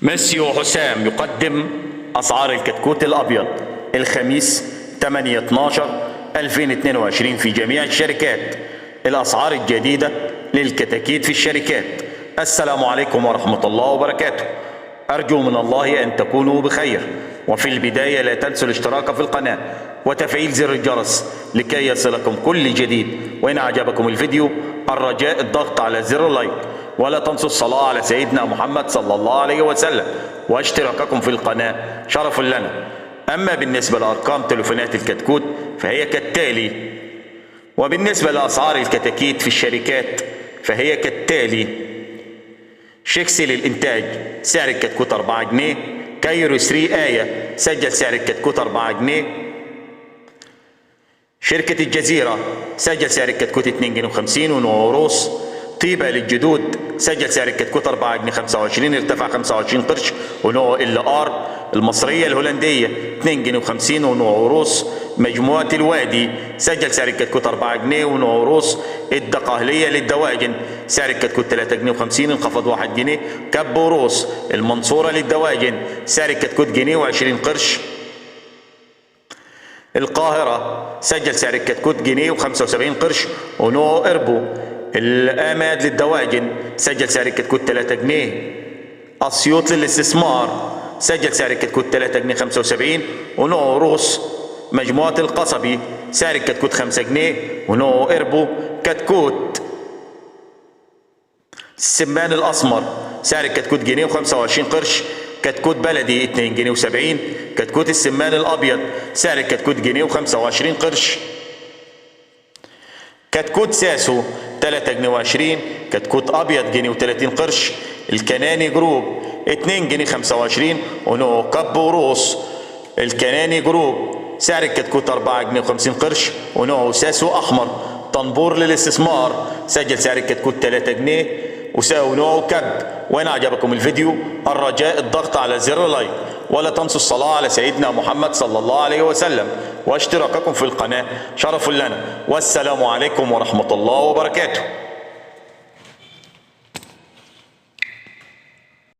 مسيو حسام يقدم أسعار الكتكوت الأبيض الخميس 8/12/2022 في جميع الشركات. الأسعار الجديدة للكتاكيت في الشركات. السلام عليكم ورحمة الله وبركاته. أرجو من الله أن تكونوا بخير، وفي البداية لا تنسوا الاشتراك في القناة وتفعيل زر الجرس لكي يصلكم كل جديد. وإن أعجبكم الفيديو الرجاء الضغط على زر اللايك، ولا تنسوا الصلاة على سيدنا محمد صلى الله عليه وسلم، واشتراككم في القناة شرف لنا. أما بالنسبة لأرقام تليفونات الكتكوت فهي كالتالي، وبالنسبة لأسعار الكتاكيت في الشركات فهي كالتالي: شيكسي للإنتاج سعر الكتكوت 4 جنيه. كايرو 3 آية سجل سعر الكتكوت 4 جنيه. شركة الجزيرة سجل سعر الكتكوت 2 جنيه و50 ونوروس. طيبة للجدود سجل سعر الكتكوت 4 جنيه 25، ارتفع 25 قرش. ونو ال ار المصرية الهولندية 2 جنيه و50 ونوروس. مجموعة الوادي سجل سعر الكتكوت 4 جنيه ونوروس. الدقهلية للدواجن سعر الكتكوت 3 جنيه و50، انخفض 1 جنيه. كبوروس المنصورة للدواجن سعر الكتكوت جنيه و20 قرش. القاهرة سجل سعر الكتكوت جنيه و75 قرش. ونو اربو الآماد للدواجن سجل سعر الكتكوت 3 جنيه. أسيوط للاستثمار سجل سعر الكتكوت 3 جنيه 75. ونو روس مجموعة القصبي سعر الكتكوت 5 جنيه. ونو اربو كتكوت السمان الأسمر سعر الكتكوت جنيه و25 قرش. كتكوت بلدي 2 جنيه و70. كتكوت السمان الأبيض سعر الكتكوت جنيه و25 قرش. كتكوت ساسو 3 جنيه و20. كتكوت أبيض جنيه و30 قرش. الكناني جروب 2 جنيه 25. ونو كبوروس الكناني جروب سعر الكتكوت 4 جنيه و50 قرش. ونو ساسو أحمر طنبور للاستثمار سجل سعر الكتكوت 3 جنيه. ونوع كب. وإن أعجبكم الفيديو الرجاء الضغط على زر لايك، ولا تنسوا الصلاة على سيدنا محمد صلى الله عليه وسلم، واشتراككم في القناة شرف لنا. والسلام عليكم ورحمة الله وبركاته.